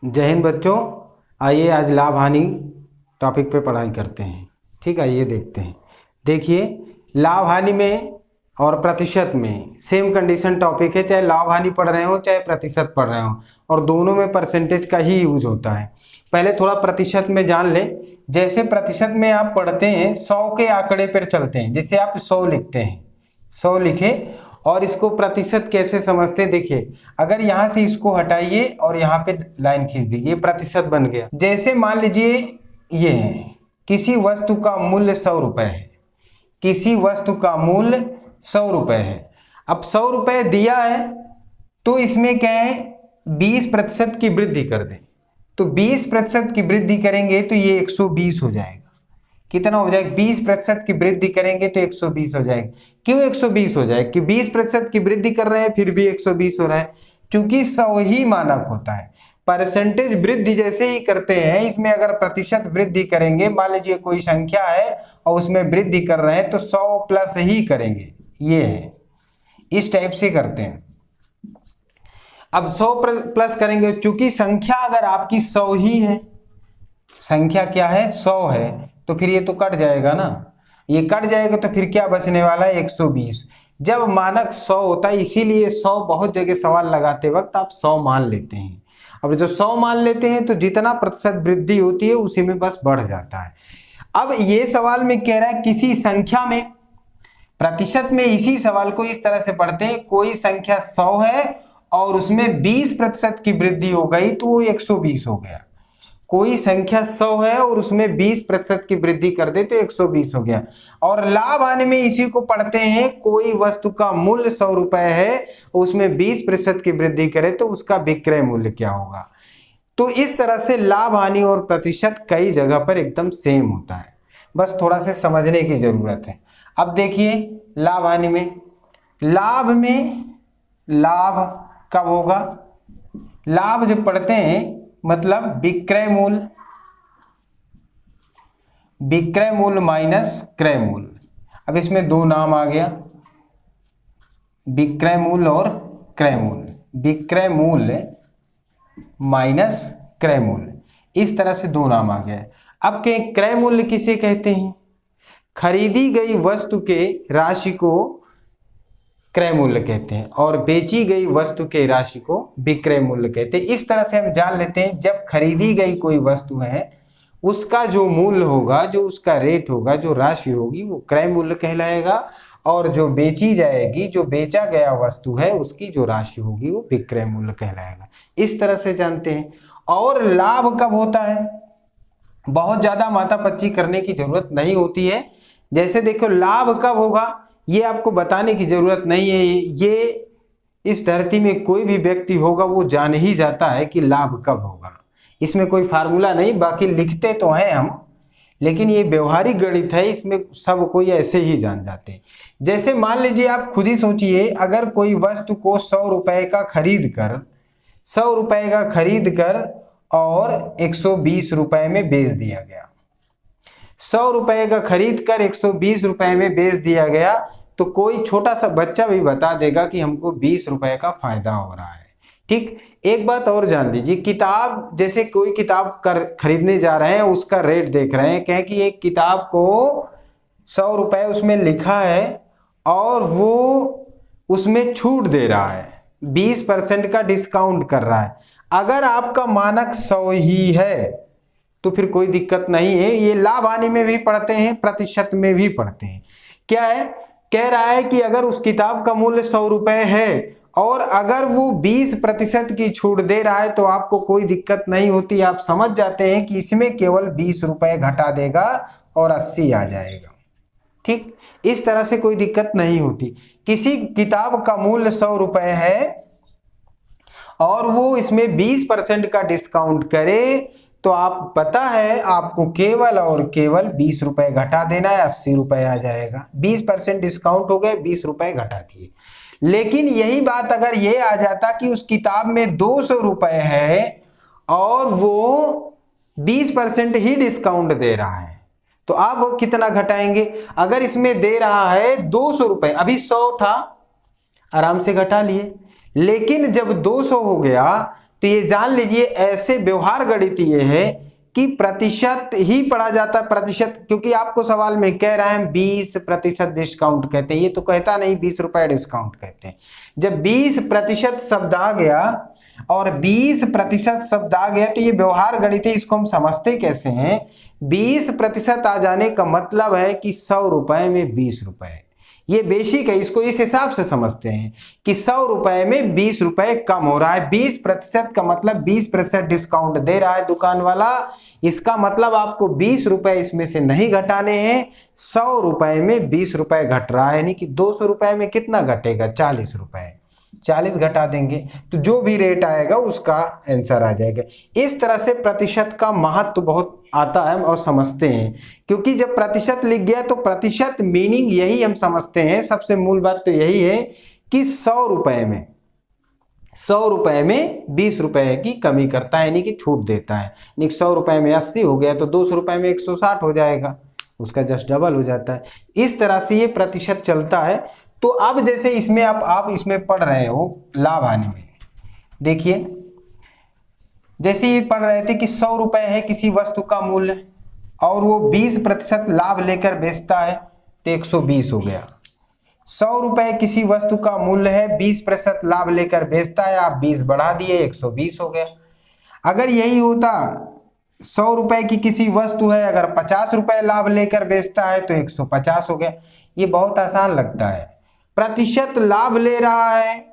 जय हिंद बच्चों। आइए आज लाभ हानि टॉपिक पे पढ़ाई करते हैं। ठीक है, आइए देखते हैं। देखिए, लाभ हानि में और प्रतिशत में सेम कंडीशन टॉपिक है, चाहे लाभ हानि पढ़ रहे हो चाहे प्रतिशत पढ़ रहे हो, और दोनों में परसेंटेज का ही यूज होता है। पहले थोड़ा प्रतिशत में जान लें। जैसे प्रतिशत में आप पढ़ते हैं 100 के आंकड़े पर चलते हैं। जैसे आप 100 लिखते हैं, 100 लिखे और इसको प्रतिशत कैसे समझते हैं। देखिए, अगर यहाँ से इसको हटाइए और यहाँ पे लाइन खींच दीजिए, ये प्रतिशत बन गया। जैसे मान लीजिए ये है, किसी वस्तु का मूल्य 100 रुपए है, किसी वस्तु का मूल्य 100 रुपए है। अब 100 रुपए दिया है तो इसमें क्या है, 20% की वृद्धि कर दें। तो 20% की वृद्धि करेंगे तो ये 120 हो जाएगा। कितना हो जाएगा, 20% की वृद्धि करेंगे तो 120 हो जाएगा। क्यों 120 हो जाएगा कि 20% की वृद्धि कर रहे हैं फिर भी 120 हो रहा है, क्योंकि 100 ही मानक होता है। परसेंटेज वृद्धि जैसे ही करते हैं, इसमें अगर प्रतिशत वृद्धि करेंगे, मान लीजिए कोई संख्या है और उसमें वृद्धि कर रहे हैं तो 100 प्लस ही करेंगे। ये है, इस टाइप से करते हैं। अब 100 प्लस करेंगे, चूंकि संख्या अगर आपकी 100 ही है, संख्या क्या है 100 है, तो फिर ये तो कट जाएगा ना। ये कट जाएगा तो फिर क्या बचने वाला है, 120। जब मानक 100 होता है, इसीलिए 100 बहुत जगह सवाल लगाते वक्त आप 100 मान लेते हैं। अब जो 100 मान लेते हैं तो जितना प्रतिशत वृद्धि होती है उसी में बस बढ़ जाता है। अब ये सवाल में कह रहा है किसी संख्या में, प्रतिशत में इसी सवाल को इस तरह से पढ़ते हैं, कोई संख्या 100 है और उसमें 20% की वृद्धि हो गई तो वो 120 हो गया। कोई संख्या 100 है और उसमें 20% की वृद्धि कर दे तो 120 हो गया। और लाभ हानि में इसी को पढ़ते हैं, कोई वस्तु का मूल्य 100 रुपए है, उसमें 20% की वृद्धि करे तो उसका विक्रय मूल्य क्या होगा। तो इस तरह से लाभ हानि और प्रतिशत कई जगह पर एकदम सेम होता है, बस थोड़ा से समझने की जरूरत है। अब देखिए लाभ हानि में, लाभ कब होगा, लाभ जब पढ़ते हैं मतलब विक्रय मूल्य माइनस क्रय मूल्य। अब इसमें दो नाम आ गया, विक्रय मूल्य और क्रय मूल्य। विक्रय मूल्य माइनस क्रय मूल्य, इस तरह से दो नाम आ गया। अब के क्रय मूल्य किसे कहते हैं, खरीदी गई वस्तु के राशि को क्रय मूल्य कहते हैं और बेची गई वस्तु के राशि को विक्रय मूल्य कहते हैं। इस तरह से हम जान लेते हैं, जब खरीदी गई कोई वस्तु है उसका जो मूल्य होगा, जो उसका रेट होगा, जो राशि होगी वो क्रय मूल्य कहलाएगा, और जो बेची जाएगी, जो बेचा गया वस्तु है, उसकी जो राशि होगी वो विक्रय मूल्य कहलाएगा। इस तरह से जानते हैं। और लाभ कब होता है, बहुत ज्यादा माथापच्ची करने की जरूरत नहीं होती है। जैसे देखो, लाभ कब होगा ये आपको बताने की जरूरत नहीं है। ये इस धरती में कोई भी व्यक्ति होगा वो जान ही जाता है कि लाभ कब होगा। इसमें कोई फार्मूला नहीं, बाकी लिखते तो हैं हम, लेकिन ये व्यवहारिक गणित है, इसमें सब कोई ऐसे ही जान जाते हैं। जैसे मान लीजिए, आप खुद ही सोचिए, अगर कोई वस्तु को 100 रुपए का खरीद कर और 120 रुपए में बेच दिया गया, 100 रुपए का खरीद कर 120 रुपए में बेच दिया गया, तो कोई छोटा सा बच्चा भी बता देगा कि हमको 20 रुपए का फायदा हो रहा है। ठीक, एक बात और जान लीजिए, किताब, जैसे कोई किताब खरीदने जा रहे हैं, उसका रेट देख रहे हैं, कहें कि एक किताब को 100 रुपए उसमें लिखा है और वो उसमें छूट दे रहा है, 20% का डिस्काउंट कर रहा है। अगर आपका मानक 100 ही है तो फिर कोई दिक्कत नहीं है। ये लाभ हानि में भी पढ़ते हैं, प्रतिशत में भी पढ़ते हैं। क्या है, कह रहा है कि अगर उस किताब का मूल्य 100 रुपए है और अगर वो 20% की छूट दे रहा है तो आपको कोई दिक्कत नहीं होती। आप समझ जाते हैं कि इसमें केवल 20 रुपए घटा देगा और 80 आ जाएगा। ठीक, इस तरह से कोई दिक्कत नहीं होती। किसी किताब का मूल्य 100 रुपए है और वो इसमें 20% का डिस्काउंट करे तो आप पता है आपको केवल और केवल 20 रुपए घटा देना है, 80 रुपए आ जाएगा। 20% डिस्काउंट हो गए, 20 रुपए घटा दिए। लेकिन यही बात अगर ये आ जाता कि उस किताब में 200 रुपए है और वो 20% ही डिस्काउंट दे रहा है, तो आप कितना घटाएंगे। अगर इसमें दे रहा है 200 रुपए, अभी 100 था, आराम से घटा लिए, लेकिन जब 200 हो गया तो ये जान लीजिए ऐसे व्यवहार गणित ये है कि प्रतिशत ही पढ़ा जाता है, प्रतिशत, क्योंकि आपको सवाल में कह रहा है 20% डिस्काउंट कहते हैं, ये तो कहता नहीं 20 रुपए डिस्काउंट कहते हैं। जब 20% शब्द आ गया और 20% शब्द आ गया तो ये व्यवहार गणित है, इसको हम समझते कैसे हैं। 20% आ जाने का मतलब है कि 100 रुपए में 20 रुपए, ये बेसिक है, इसको इस हिसाब से समझते हैं कि 100 रुपए में 20 रुपए कम हो रहा है। 20% का मतलब 20% डिस्काउंट दे रहा है दुकान वाला, इसका मतलब आपको 20 रुपए इसमें से नहीं घटाने हैं। 100 रुपए में 20 रुपए घट रहा है, यानी कि 200 रुपए में कितना घटेगा, 40 रुपए, 40 घटा देंगे तो जो भी रेट आएगा उसका आंसर आ जाएगा। इस तरह से प्रतिशत का महत्व बहुत आता है और समझते हैं, क्योंकि जब प्रतिशत लिख गया तो प्रतिशत मीनिंग यही हम समझते हैं। सबसे मूल बात तो यही है कि 100 रुपए में 20 रुपए की कमी करता है, यानी कि छूट देता है। यानी 100 रुपए में 80 हो गया तो 200 रुपए में 160 हो जाएगा, उसका जस्ट डबल हो जाता है। इस तरह से ये प्रतिशत चलता है। तो अब जैसे इसमें आप इसमें पढ़ रहे हो लाभ हानि में, देखिए जैसे ये पढ़ रहे थे कि 100 रुपए है किसी वस्तु का मूल्य और वो 20% लाभ लेकर बेचता है तो 120 हो गया। 100 रुपए किसी वस्तु का मूल्य है, 20% लाभ लेकर बेचता है, आप 20 बढ़ा दिए 120 हो गया। अगर यही होता 100 रुपए की किसी वस्तु है, अगर 50 रुपए लाभ लेकर बेचता है तो 150 हो गया। ये बहुत आसान लगता है, प्रतिशत लाभ ले रहा है,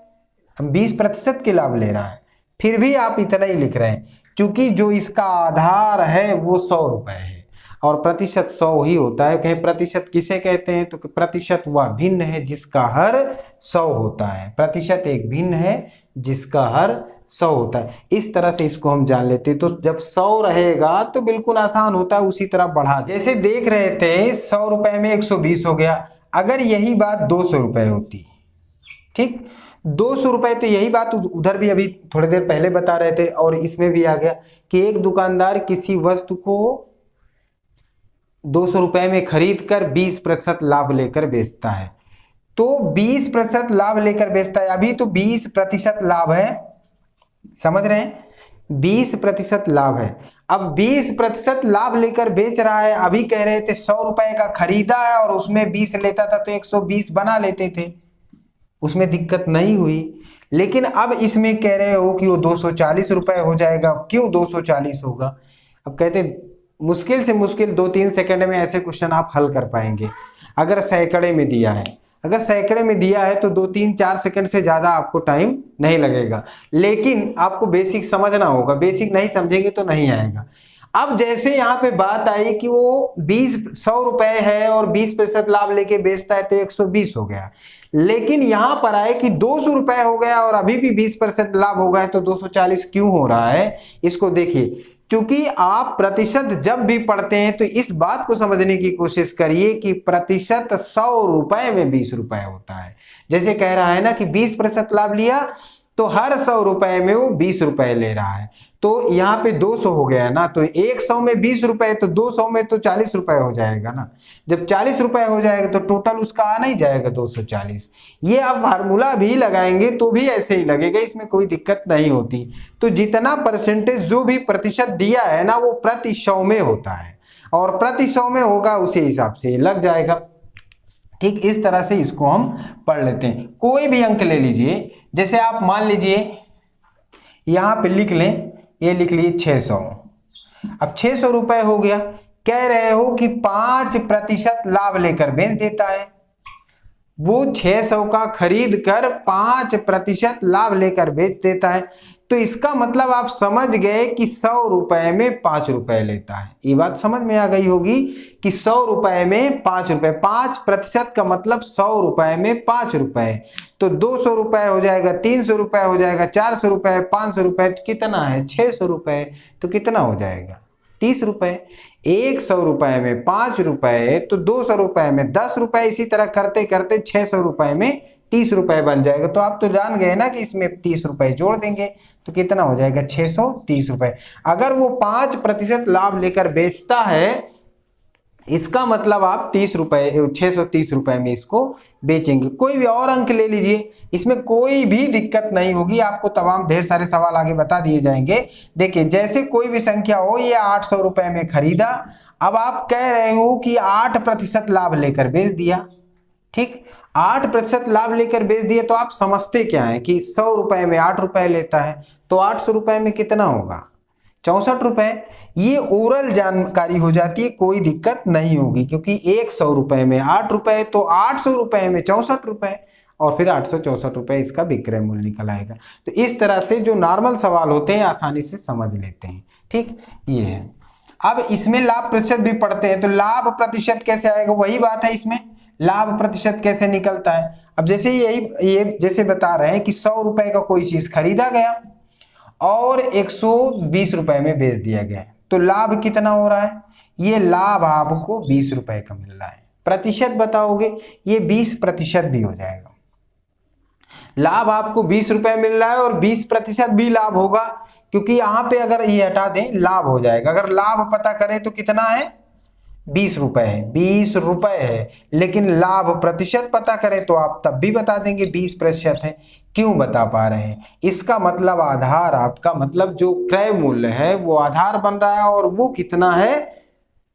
20% के लाभ ले रहा है, फिर भी आप इतना ही लिख रहे हैं, क्योंकि जो इसका आधार है वो 100 रुपए है और प्रतिशत 100 ही होता है। कहीं प्रतिशत किसे कहते हैं, तो प्रतिशत वह भिन्न है जिसका हर 100 होता है। प्रतिशत एक भिन्न है जिसका हर 100 होता है। इस तरह से इसको हम जान लेते हैं। तो जब 100 रहेगा तो बिल्कुल आसान होता है, उसी तरह बढ़ा, जैसे देख रहे थे 100 रुपए में 120 हो गया। अगर यही बात 200 रुपए होती, ठीक, 200 रुपए, तो यही बात उधर भी अभी थोड़ी देर पहले बता रहे थे और इसमें भी आ गया कि एक दुकानदार किसी वस्तु को 200 रुपए में खरीद कर 20% लाभ लेकर बेचता है। तो 20% लाभ लेकर बेचता है, अभी तो 20% लाभ है, समझ रहे हैं, 20% लाभ है। अब 20% लाभ लेकर बेच रहा है। अभी कह रहे थे 100 रुपए का खरीदा है और उसमें 20 लेता था तो 120 बना लेते थे, उसमें दिक्कत नहीं हुई। लेकिन अब इसमें कह रहे हो कि वो 240 रुपए हो जाएगा। क्यों 240 होगा? अब कहते मुश्किल से मुश्किल 2-3 सेकंड में ऐसे क्वेश्चन आप हल कर पाएंगे। अगर सैकड़े में दिया है, अगर सैकड़े में दिया है तो 2-3-4 सेकंड से ज़्यादा आपको टाइम नहीं लगेगा, लेकिन आपको बेसिक समझना होगा। बेसिक नहीं समझेंगे तो नहीं आएगा। अब जैसे यहाँ पे बात आई कि वो 100 रुपए है और 20% लाभ लेके बेचता है तो 120 हो गया। लेकिन यहाँ पर आए कि 200 रुपए हो गया और अभी भी 20% लाभ हो गया तो 240 क्यों हो रहा है? इसको देखिए, क्योंकि आप प्रतिशत जब भी पढ़ते हैं तो इस बात को समझने की कोशिश करिए कि प्रतिशत 100 रुपए में 20 रुपए होता है। जैसे कह रहा है ना कि 20% लाभ लिया तो हर 100 रुपए में वो 20 रुपए ले रहा है। तो यहाँ पे 200 हो गया ना, तो 100 में 20 रुपए तो 200 में तो 40 रुपए हो जाएगा ना। जब 40 रुपए हो जाएगा तो टोटल उसका आना ही जाएगा 240। ये आप फार्मूला भी लगाएंगे तो भी ऐसे ही लगेगा, इसमें कोई दिक्कत नहीं होती। तो जितना परसेंटेज जो भी प्रतिशत दिया है ना वो प्रति 100 में होता है और प्रति 100 में होगा उसी हिसाब से लग जाएगा। ठीक, इस तरह से इसको हम पढ़ लेते हैं। कोई भी अंक ले लीजिए, जैसे आप मान लीजिए यहाँ पे लिख लें, ये लिख लीजिए 600। अब 600 रुपए हो गया, कह रहे हो कि 5% लाभ लेकर बेच देता है। वो 600 का खरीद कर 5% लाभ लेकर बेच देता है। तो इसका मतलब आप समझ गए कि 100 रुपए में 5 रुपए लेता है। ये बात समझ में आ गई होगी कि 100 रुपए में 5 रुपए, 5% का मतलब 100 रुपए में 5 रुपए। तो 200 रुपए हो जाएगा, 300 रुपए हो जाएगा, 400 रुपए, 500 रुपए, तो कितना है 600 रुपए। तो कितना हो जाएगा 30 रुपए। 100 रुपए में 5 रुपए तो 200 रुपए में 10 रुपए, इसी तरह करते करते 600 रुपए में 30 रुपए बन जाएगा। तो आप तो जान गए ना कि इसमें 30 रुपए जोड़ देंगे तो कितना हो जाएगा 630 रुपए। अगर वो 5% लाभ लेकर बेचता है इसका मतलब आप 30 रुपये 630 रुपये में इसको बेचेंगे। कोई भी और अंक ले लीजिए, इसमें कोई भी दिक्कत नहीं होगी। आपको तमाम ढेर सारे सवाल आगे बता दिए जाएंगे। देखिए जैसे कोई भी संख्या हो, ये 800 रुपये में खरीदा, अब आप कह रहे हो कि 8% लाभ लेकर बेच दिया। ठीक, 8% लाभ लेकर बेच दिए, तो आप समझते क्या है कि 100 रुपये में 8 रुपये लेता है, तो 800 रुपये में कितना होगा? 64 रुपये। ये ओरल जानकारी हो जाती है, कोई दिक्कत नहीं होगी, क्योंकि 100 रुपये में 8 रुपये, तो 800 रुपये में 64 रुपये, और फिर 864 रुपये इसका विक्रय मूल्य निकल आएगा। तो इस तरह से जो नॉर्मल सवाल होते हैं आसानी से समझ लेते हैं। ठीक, ये है। अब इसमें लाभ प्रतिशत भी पढ़ते हैं, तो लाभ प्रतिशत कैसे आएगा? वही बात है, इसमें लाभ प्रतिशत कैसे निकलता है। अब जैसे ये जैसे बता रहे हैं कि 100 रुपये का कोई चीज खरीदा गया और 120 रुपये में बेच दिया गया, तो लाभ कितना हो रहा है? ये लाभ आपको 20 रुपये का मिल रहा है। प्रतिशत बताओगे, ये 20% भी हो जाएगा। लाभ आपको 20 रुपये मिल रहा है और 20% भी लाभ होगा, क्योंकि यहां पे अगर ये हटा दें लाभ हो जाएगा। अगर लाभ पता करें तो कितना है? 20 रुपये है, 20 रुपये है। लेकिन लाभ प्रतिशत पता करें तो आप तब भी बता देंगे 20% है। क्यों बता पा रहे हैं? इसका मतलब आधार, आपका मतलब जो क्रय मूल्य है वो आधार बन रहा है, और वो कितना है?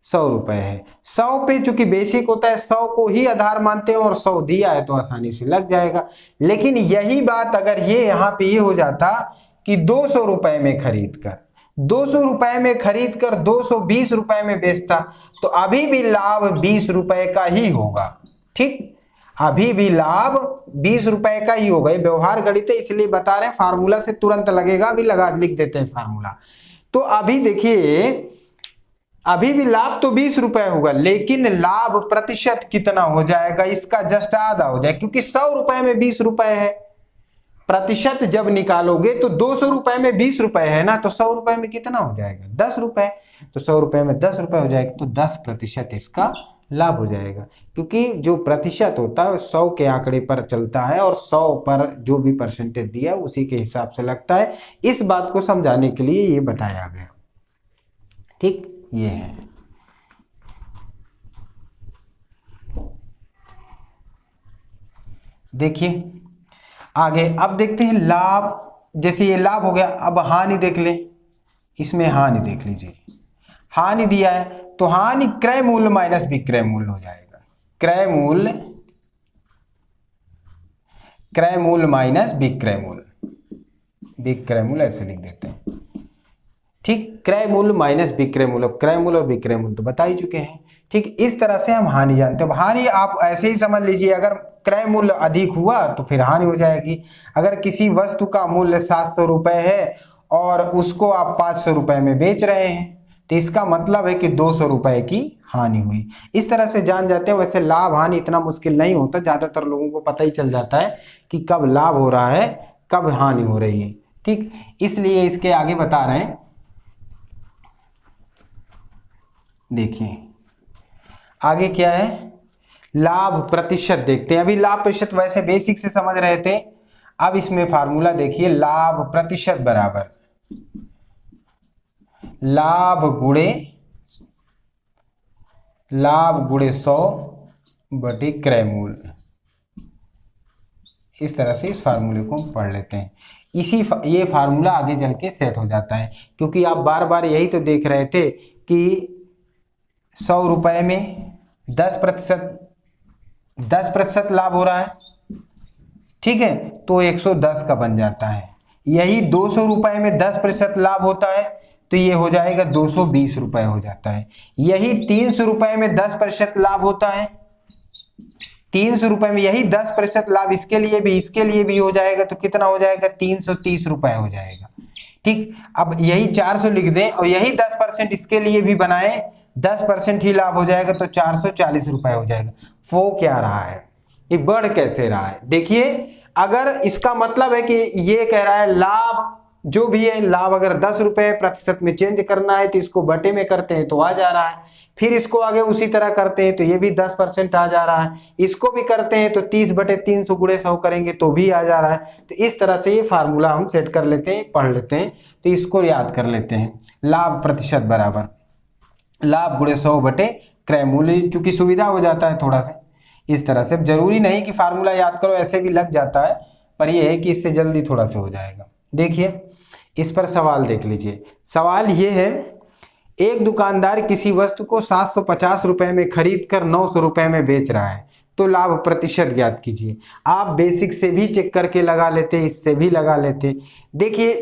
100 रुपये है। 100 पे चूंकि बेसिक होता है, 100 को ही आधार मानते हैं, और 100 दिया है तो आसानी से लग जाएगा। लेकिन यही बात अगर ये यहाँ पे ये हो जाता कि 200 रुपये में खरीद कर 200 रुपये में खरीद कर 220 रुपये में बेचता, तो अभी भी लाभ 20 रुपये का ही होगा। ठीक, अभी भी लाभ 20 रुपये का ही होगा। ये व्यवहार गणित है, इसलिए बता रहे हैं, फार्मूला से तुरंत लगेगा, अभी लिख देते हैं फार्मूला। तो अभी देखिए, अभी भी लाभ तो 20 रुपये होगा, लेकिन लाभ प्रतिशत कितना हो जाएगा? इसका जस्ट आधा हो जाएगा, क्योंकि 100 रुपये में 20 रुपये है। प्रतिशत जब निकालोगे तो 200 रुपये में 20 रुपये है ना, तो 100 रुपये में कितना हो जाएगा? 10 रुपये। तो 100 रुपये में 10 रुपये हो जाएगा, तो 10% इसका लाभ हो जाएगा। क्योंकि जो प्रतिशत होता है 100 के आंकड़े पर चलता है, और 100 पर जो भी परसेंटेज दिया है उसी के हिसाब से लगता है। इस बात को समझाने के लिए ये बताया गया। ठीक, ये है। देखिए आगे, अब देखते हैं लाभ। जैसे ये लाभ हो गया, अब हानि देख ले। इसमें हानि देख लीजिए, हानि दिया है, तो हानि क्रय मूल्य माइनस विक्रय मूल्य हो जाएगा। क्रय मूल्य माइनस विक्रय मूल्य ऐसे लिख देते हैं। ठीक, क्रय मूल्य माइनस विक्रय मूल्य। क्रय मूल्य और विक्रय मूल्य तो बता ही चुके हैं। ठीक, इस तरह से हम हानि जानते हैं। हानि आप ऐसे ही समझ लीजिए, अगर क्रय मूल्य अधिक हुआ तो फिर हानि हो जाएगी। अगर किसी वस्तु का मूल्य 700 रुपये है और उसको आप 500 रुपये में बेच रहे हैं, तो इसका मतलब है कि 200 रुपये की हानि हुई। इस तरह से जान जाते हैं। वैसे लाभ हानि इतना मुश्किल नहीं होता, ज़्यादातर लोगों को पता ही चल जाता है कि कब लाभ हो रहा है, कब हानि हो रही है। ठीक, इसलिए इसके आगे बता रहे हैं। देखिए आगे क्या है, लाभ प्रतिशत देखते हैं। अभी लाभ प्रतिशत वैसे बेसिक से समझ रहे थे, अब इसमें फार्मूला देखिए। लाभ प्रतिशत बराबर लाभ गुणे 100 बटे क्रय मूल्य। इस तरह से इस फार्मूले को हम पढ़ लेते हैं। ये फार्मूला आगे चल के सेट हो जाता है, क्योंकि आप बार बार यही तो देख रहे थे कि 100 रुपये में 10% लाभ हो रहा है। ठीक है, तो 110 का बन जाता है। यही 200 रुपये में 10% लाभ होता है, तो ये हो जाएगा 220 रुपये हो जाता है। यही 300 रुपये में 10% लाभ होता है, 300 रुपये में यही 10% लाभ इसके लिए भी हो जाएगा, तो कितना हो जाएगा? 330 रुपये हो जाएगा। ठीक, अब यही 400 लिख दें और यही 10% इसके लिए भी बनाए, 10% ही लाभ हो जाएगा, तो 440 रुपये हो जाएगा। वो क्या रहा है, ये बढ़ कैसे रहा है? देखिए, अगर इसका मतलब है कि ये कह रहा है लाभ जो भी है, लाभ अगर 10 रुपये प्रतिशत में चेंज करना है तो इसको बटे में करते हैं तो आ जा रहा है, फिर इसको आगे उसी तरह करते हैं तो ये भी 10% आ जा रहा है, इसको भी करते हैं तो 30/300 गुणे 100 करेंगे तो भी आ जा रहा है। तो इस तरह से ये फार्मूला हम सेट कर लेते हैं, पढ़ लेते हैं, तो इसको याद कर लेते हैं। लाभ प्रतिशत बराबर लाभ गुणे 100 बटे क्रय मूल्य, चूंकि सुविधा हो जाता है थोड़ा सा इस तरह से। जरूरी नहीं कि फार्मूला याद करो, ऐसे भी लग जाता है, पर यह है कि इससे जल्दी थोड़ा सा हो जाएगा। देखिए इस पर सवाल देख लीजिए। सवाल ये है, एक दुकानदार किसी वस्तु को 750 रुपए में खरीद कर 900 रुपए में बेच रहा है, तो लाभ प्रतिशत ज्ञात कीजिए। आप बेसिक से भी चेक करके लगा लेते, इससे भी लगा लेते। देखिए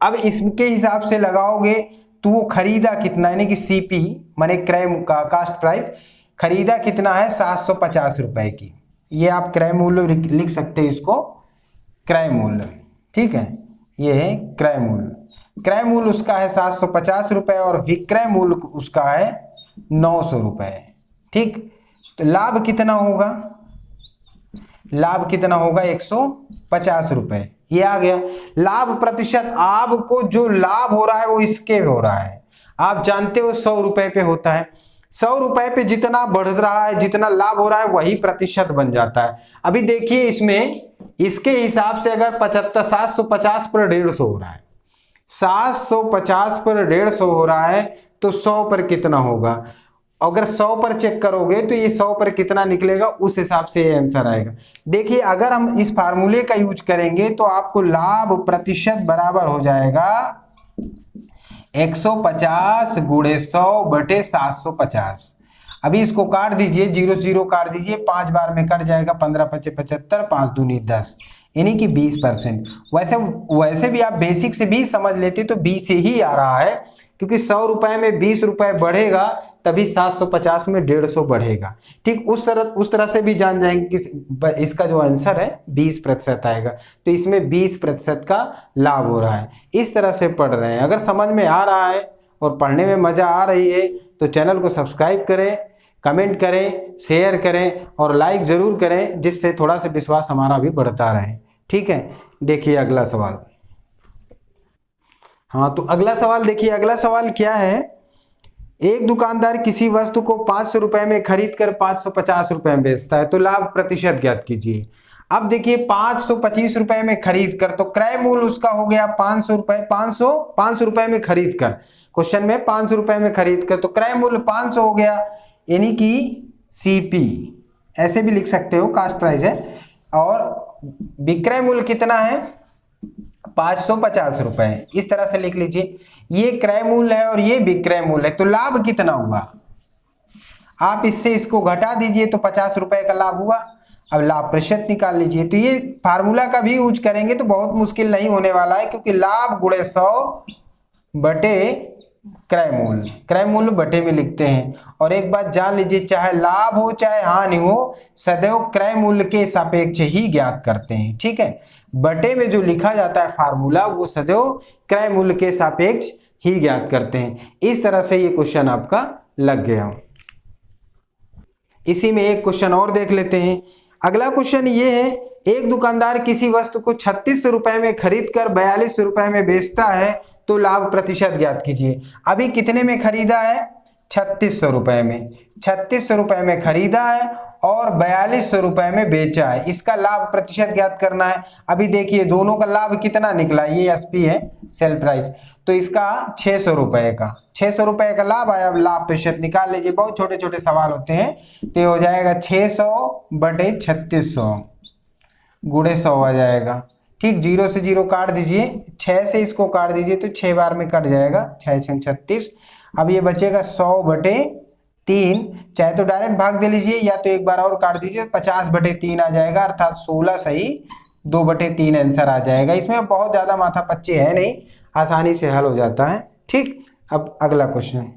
अब इसके हिसाब से लगाओगे तो वो खरीदा कितना, यानी कि सीपी माने क्रय का कास्ट प्राइस, खरीदा कितना है 750 रुपए की। ये आप क्रय मूल्य लिख सकते हैं, इसको क्रय मूल्य, ठीक है, ये है क्रय मूल्य। क्रय मूल्य उसका है 750 रुपए और विक्रय मूल्य उसका है 900 रुपए, ठीक। तो लाभ कितना होगा, लाभ कितना होगा 150 रुपए, ये आ गया। लाभ प्रतिशत, आपको जो लाभ हो रहा है वो इसके हो रहा है, आप जानते हो 100 रुपए पे होता है। 100 रुपए पे जितना बढ़ रहा है, जितना लाभ हो रहा है वही प्रतिशत बन जाता है। अभी देखिए इसमें इसके हिसाब से अगर 750 पर 150 हो रहा है, 750 पर 150 हो रहा है, तो 100 पर कितना होगा। अगर 100 पर चेक करोगे तो ये 100 पर कितना निकलेगा, उस हिसाब से ये आंसर आएगा। देखिए अगर हम इस फार्मूले का यूज करेंगे तो आपको लाभ प्रतिशत बराबर हो जाएगा 150 गुणे 100 बटे 750। अभी इसको काट दीजिए, 0 0 काट दीजिए, 5 बार में कट जाएगा, 15 5 75, 5 दूनी 10, यानी कि 20%। वैसे भी आप बेसिक से भी समझ लेते तो 20 से ही आ रहा है, क्योंकि 100 रुपए में 20 रुपए बढ़ेगा तभी 750 में 150 बढ़ेगा, ठीक। उस तरह से भी जान जाएंगे कि इसका जो आंसर है 20% आएगा, तो इसमें 20% का लाभ हो रहा है। इस तरह से पढ़ रहे हैं। अगर समझ में आ रहा है और पढ़ने में मजा आ रही है तो चैनल को सब्सक्राइब करें, कमेंट करें, शेयर करें और लाइक जरूर करें, जिससे थोड़ा सा विश्वास हमारा भी बढ़ता रहे, ठीक है। देखिए अगला सवाल। हाँ तो अगला सवाल देखिए, अगला सवाल क्या है, एक दुकानदार किसी वस्तु को 500 रुपए में खरीद कर 550 रुपए में बेचता है, तो लाभ प्रतिशत ज्ञात कीजिए। अब देखिए 525 रुपए में खरीद कर, तो क्रय मूल्य उसका हो गया 500 रुपए, 500 रुपए में खरीद कर, क्वेश्चन में 500 रुपए में खरीद कर, तो क्रय मूल्य 500 हो गया, यानी कि सीपी ऐसे भी लिख सकते हो, कास्ट प्राइस है। और विक्रय मूल्य कितना है 550 रुपए, इस तरह से लिख लीजिए। ये क्रय मूल्य है और ये विक्रय मूल्य है, तो लाभ कितना हुआ, आप इससे इसको घटा दीजिए तो 50 रुपए का लाभ हुआ। अब लाभ प्रतिशत निकाल लीजिए। तो ये फार्मूला का भी यूज करेंगे तो बहुत मुश्किल नहीं होने वाला है, क्योंकि लाभ गुणे 100 बटे क्रय मूल्य बटे में लिखते हैं। और एक बात जान लीजिए, चाहे लाभ हो चाहे हानि हो, सदैव क्रय मूल्य के सापेक्ष ही ज्ञात करते हैं, ठीक है। बटे में जो लिखा जाता है फार्मूला वो सदैव क्रय मूल्य के सापेक्ष ही ज्ञात करते हैं। इस तरह से ये क्वेश्चन आपका लग गया। इसी में एक क्वेश्चन और देख लेते हैं। अगला क्वेश्चन ये है, एक दुकानदार किसी वस्तु को 3600 रुपए में खरीद कर 4200 रुपए में बेचता है, तो लाभ प्रतिशत ज्ञात कीजिए। अभी कितने में खरीदा है 3600 रुपए में, 3600 रुपए में खरीदा है और 4200 रुपए में बेचा है, इसका लाभ प्रतिशत ज्ञात करना है। अभी देखिए दोनों का लाभ कितना निकला, ये एसपी है सेल प्राइस, तो इसका 600 रुपए का 600 रुपए का लाभ आया। अब लाभ प्रतिशत निकाल लीजिए, बहुत छोटे छोटे सवाल होते हैं, तो ये हो जाएगा 600 बटे 3600 गुणे 100 आ जाएगा, ठीक। 0 से 0 काट दीजिए, 6 से इसको काट दीजिए तो 6 बार में कट जाएगा, 6 6 36। अब ये बचेगा 100 बटे 3, चाहे तो डायरेक्ट भाग दे लीजिए या तो एक बार और काट दीजिए, 50 बटे 3 आ जाएगा, अर्थात 16 सही 2 बटे 3 आंसर आ जाएगा। इसमें बहुत ज़्यादा माथा पच्ची है नहीं, आसानी से हल हो जाता है, ठीक। अब अगला क्वेश्चन,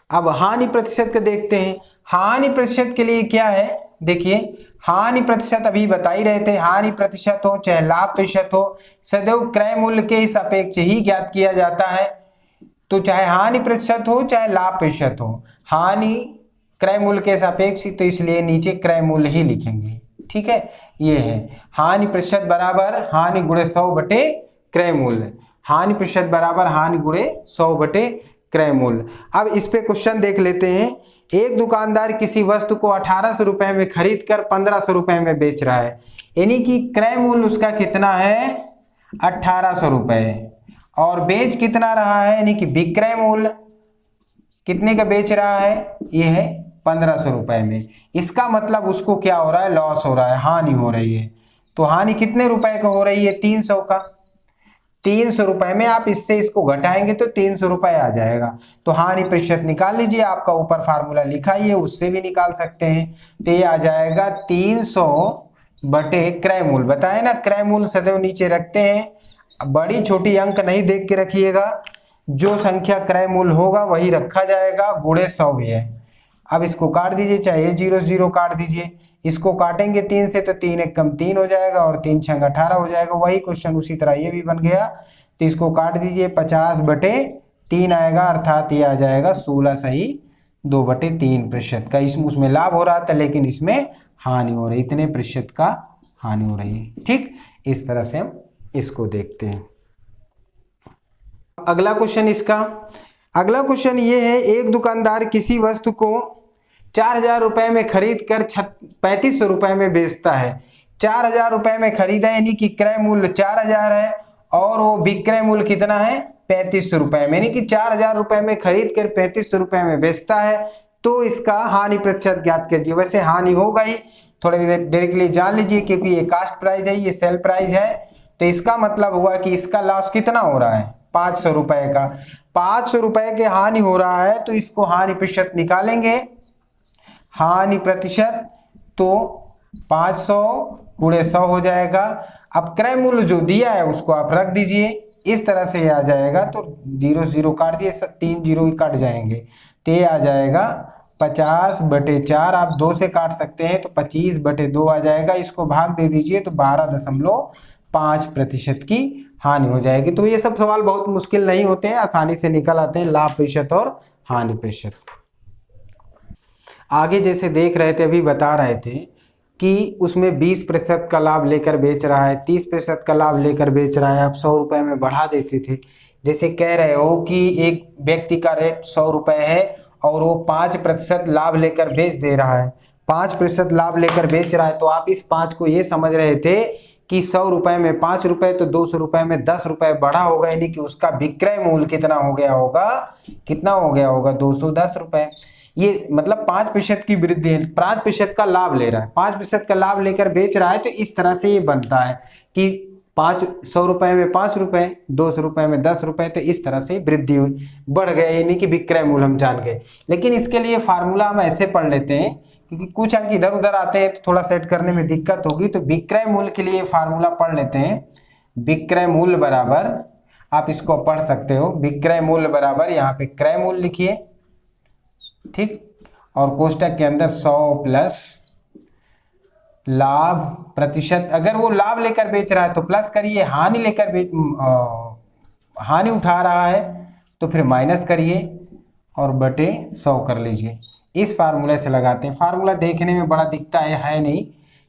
अब हानि प्रतिशत का देखते हैं। हानि प्रतिशत के लिए क्या है, देखिए हानि प्रतिशत अभी बता ही रहे थे, हानि प्रतिशत हो चाहे लाभ प्रतिशत हो, सदैव क्रय मूल्य के सापेक्ष ही ज्ञात किया जाता है। तो चाहे हानि प्रतिशत हो चाहे लाभ प्रतिशत हो, हानि क्रय मूल्य के सापेक्ष, तो इसलिए नीचे क्रय मूल्य ही लिखेंगे, ठीक है। ये है हानि प्रतिशत बराबर हानि गुणे 100 बटे क्रय मूल्य, हानि प्रतिशत बराबर हानि गुणे 100 बटे क्रय मूल्य। अब इस पे क्वेश्चन देख लेते हैं। एक दुकानदार किसी वस्तु को 1800 रुपए में खरीद कर 1500 रुपए में बेच रहा है, यानी कि क्रय मूल्य उसका कितना है 1800 रुपए और बेच कितना रहा है, यानी कि विक्रय मूल्य कितने का बेच रहा है, ये है 1500 रुपए में। इसका मतलब उसको क्या हो रहा है, लॉस हो रहा है, हानि हो रही है। तो हानि कितने रुपए का हो रही है, 300 का। 300 रुपए में आप इससे इसको घटाएंगे तो 300 रुपए आ जाएगा। तो हानि प्रतिशत निकाल लीजिए, आपका ऊपर फार्मूला लिखा ही है, उससे भी निकाल सकते हैं। तो ये आ जाएगा 300 बटे क्रय मूल, बताए ना क्रय मूल सदैव नीचे रखते हैं। बड़ी छोटी अंक नहीं देख के रखिएगा, जो संख्या क्रय मूल होगा वही रखा जाएगा, गुणे 100 भी है। अब इसको काट दीजिए, चाहे 0 0 काट दीजिए, इसको काटेंगे 3 से तो 3 एक कम 3 हो जाएगा और 3 छंग 18 हो जाएगा। वही क्वेश्चन उसी तरह ये भी बन गया। तो इसको काट दीजिए, 50 बटे 3 आएगा, अर्थात ये आ जाएगा 16 सही 2 बटे 3% का। इसमें उसमें लाभ हो रहा था लेकिन इसमें हानि हो रही, इतने प्रतिशत का हानि हो रही है। ठीक, इस तरह से हम इसको देखते हैं। अगला क्वेश्चन इसका, अगला क्वेश्चन ये है, एक दुकानदार किसी वस्तु को 4000 रुपए में खरीद कर 3500 रुपए में बेचता है। 4000 रुपए में खरीदा यानी कि क्रय मूल्य 4000 है और वो विक्रय मूल्य कितना है, 3500 रुपए में, यानी कि 4000 रुपए में खरीद कर 3500 रुपए में बेचता है। तो इसका हानि प्रतिशत ज्ञात कीजिए। वैसे हानि होगा ही, थोड़ी देर के लिए जान लीजिए, क्योंकि ये कास्ट प्राइस है, ये सेल प्राइस है। तो इसका मतलब हुआ कि इसका लॉस कितना हो रहा है, 500 रुपए का। 500 रुपए के हानि हो रहा है, तो इसको हानि प्रतिशत निकालेंगे। हानि प्रतिशत तो 500 गुणे 100 हो जाएगा। अब क्रय मूल्य जो दिया है उसको आप रख दीजिए, इस तरह से आ जाएगा। तो 0 0 काट दिए, 3 0 ही कट जाएंगे। तो ये आ जाएगा 50 बटे 4, आप 2 से काट सकते हैं तो 25 बटे 2 आ जाएगा। इसको भाग दे दीजिए तो 12.5% की हानि हो जाएगी। तो ये सब सवाल बहुत मुश्किल नहीं होते हैं, आसानी से निकल आते हैं, लाभ प्रतिशत और हानि प्रतिशत। आगे जैसे देख रहे थे, अभी बता रहे थे कि उसमें 20% का लाभ लेकर बेच रहा है, 30% का लाभ लेकर बेच रहा है। आप 100 रुपये में बढ़ा देते थे। जैसे कह रहे हो कि एक व्यक्ति का रेट 100 रुपये है और वो 5% लाभ लेकर बेच दे रहा है, 5% लाभ लेकर बेच रहा है। तो आप इस 5 को ये समझ रहे थे कि 100 रुपये में 5 रुपये तो 200 रुपये में 10 रुपये बढ़ा होगा, यानी कि उसका विक्रय मूल्य कितना हो गया होगा, कितना हो गया होगा, 210 रुपये। ये मतलब 5% की वृद्धि है, 5% का लाभ ले रहा है, 5% का लाभ लेकर बेच रहा है। तो इस तरह से ये बनता है कि 100 रुपये में 5 रुपये, 200 रुपये में 10 रुपये। तो इस तरह से वृद्धि हुई, बढ़ गया, यानी कि विक्रय मूल्य हम जान गए। लेकिन इसके लिए फार्मूला हम ऐसे पढ़ लेते हैं, क्योंकि कुछ अंक इधर उधर आते हैं तो थोड़ा सेट करने में दिक्कत होगी। तो विक्रय मूल्य के लिए फार्मूला पढ़ लेते हैं। विक्रय मूल्य बराबर, आप इसको पढ़ सकते हो, विक्रय मूल्य बराबर, यहाँ पे क्रय मूल्य लिखिए, ठीक, और कोष्टक के अंदर 100 प्लस लाभ प्रतिशत। अगर वो लाभ लेकर बेच रहा है तो प्लस करिए, हानि लेकर हानि उठा रहा है तो फिर माइनस करिए और बटे 100 कर लीजिए। इस फार्मूले से लगाते हैं। फार्मूला देखने में बड़ा दिखता है नहीं,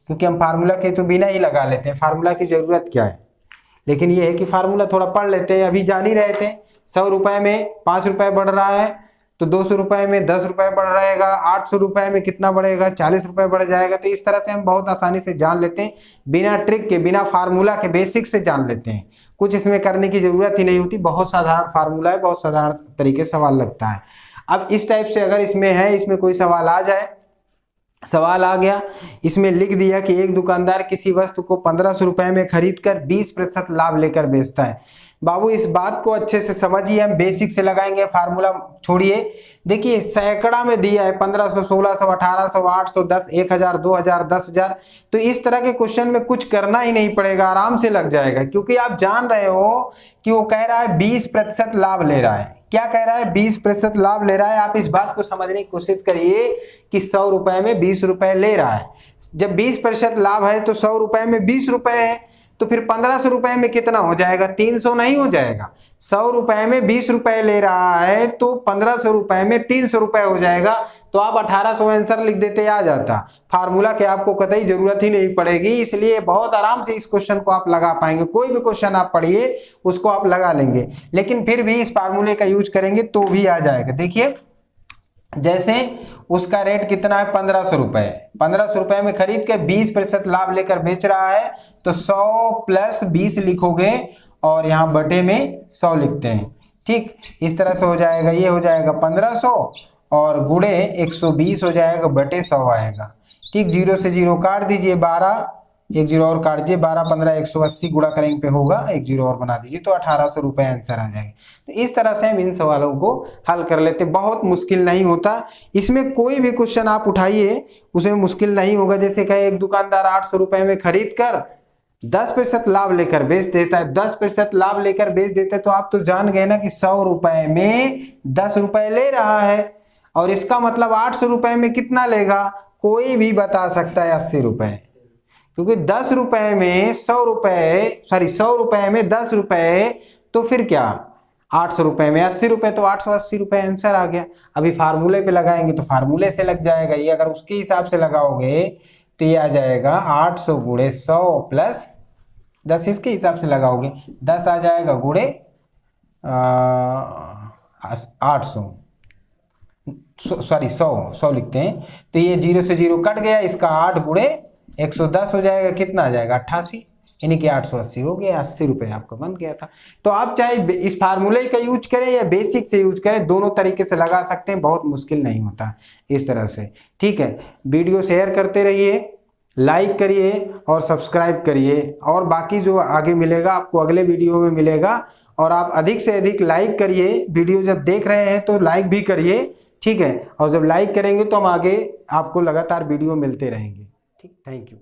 क्योंकि हम फार्मूला के तो बिना ही लगा लेते हैं, फार्मूला की ज़रूरत क्या है। लेकिन ये है कि फार्मूला थोड़ा पढ़ लेते हैं। अभी जान ही रहे थे, 100 रुपये में 5 रुपये बढ़ रहा है तो 200 रुपये में 10 रुपये बढ़ रहेगा, 800 रुपये में कितना बढ़ेगा, 40 रुपये बढ़ जाएगा। तो इस तरह से हम बहुत आसानी से जान लेते हैं, बिना ट्रिक के, बिना फार्मूला के, बेसिक से जान लेते हैं। कुछ इसमें करने की ज़रूरत ही नहीं होती, बहुत साधारण फार्मूला है, बहुत साधारण तरीके से सवाल लगता है। अब इस टाइप से अगर इसमें है, इसमें कोई सवाल आ जाए, सवाल आ गया, इसमें लिख दिया कि एक दुकानदार किसी वस्तु को 1500 रुपये में खरीद कर 20% लाभ लेकर बेचता है। बाबू इस बात को अच्छे से समझिए, हम बेसिक से लगाएंगे, फार्मूला छोड़िए। देखिए सैकड़ा में दिया है, 1500, 1600, 1800, 800, 10, 1000, 2000, 10000। तो इस तरह के क्वेश्चन में कुछ करना ही नहीं पड़ेगा, आराम से लग जाएगा, क्योंकि आप जान रहे हो कि वो कह रहा है 20% लाभ ले रहा है। क्या कह रहा है, 20% लाभ ले रहा है। आप इस बात को समझने की कोशिश करिए कि 100 रुपये में 20 रुपये ले रहा है। जब 20% लाभ है तो 100 रुपये में 20 रुपये है, तो फिर 1500 रुपये में कितना हो जाएगा, 300 नहीं हो जाएगा। 100 रुपये में 20 रुपये ले रहा है तो 1500 रुपये में 300 रुपये हो जाएगा। तो आप 1800 आंसर लिख देते, आ जाता। फार्मूला के आपको कतई जरूरत ही नहीं पड़ेगी, इसलिए बहुत आराम से इस क्वेश्चन को आप लगा पाएंगे। कोई भी क्वेश्चन आप पढ़िए उसको आप लगा लेंगे, लेकिन फिर भी इस फार्मूले का यूज करेंगे तो भी आ जाएगा। देखिए जैसे उसका रेट कितना है, 1500 रुपये, 1500 रुपये में खरीद के 20% लाभ लेकर बेच रहा है। तो 100 प्लस 20 लिखोगे और यहाँ बटे में 100 लिखते हैं। ठीक, इस तरह से हो जाएगा, ये हो जाएगा 1500 और गुणे 120 हो जाएगा बटे 100 आएगा। ठीक, 0 से 0 काट दीजिए, 12 एक 0 और काट दीजिए, 12 15 180 गुणा करेंगे पे होगा, एक 0 और बना दीजिए तो 1800 रुपये आंसर आ जाएगा। तो इस तरह से हम इन सवालों को हल कर लेते, बहुत मुश्किल नहीं होता। इसमें कोई भी क्वेश्चन आप उठाइए उसमें मुश्किल नहीं होगा। जैसे कहे एक दुकानदार 800 रुपये में खरीद कर 10% लाभ लेकर बेच देता है, 10% लाभ लेकर बेच देता है, तो आप तो जान गए ना कि 100 रुपये में 10 रुपये ले रहा है, और इसका मतलब 800 रुपये में कितना लेगा, कोई भी बता सकता है 80 रुपये, क्योंकि 10 रुपये में 100 रुपये, सॉरी 100 रुपये में 10 रुपये, तो फिर क्या 800 रुपये में 80 रुपये, तो 880 रुपये आंसर आ गया। अभी फार्मूले पे लगाएंगे तो फार्मूले से लग जाएगा ये, अगर उसके हिसाब से लगाओगे तो ये आ जाएगा 800 गुणे 100 प्लस 10, इसके हिसाब से लगाओगे 10 आ जाएगा गुणे 800, सॉरी 100 लिखते हैं, तो ये 0 से 0 कट गया, इसका 8 गुणे 110 हो जाएगा, कितना आ जाएगा 88, यानी कि 880 हो गया, 80 रुपये आपका बन गया था। तो आप चाहे इस फार्मूले का यूज करें या बेसिक से यूज करें, दोनों तरीके से लगा सकते हैं, बहुत मुश्किल नहीं होता इस तरह से। ठीक है, वीडियो शेयर करते रहिए, लाइक करिए और सब्सक्राइब करिए, और बाकी जो आगे मिलेगा आपको अगले वीडियो में मिलेगा। और आप अधिक से अधिक लाइक करिए, वीडियो जब देख रहे हैं तो लाइक भी करिए, ठीक है, और जब लाइक करेंगे तो हम आगे आपको लगातार वीडियो मिलते रहेंगे। ठीक, थैंक यू।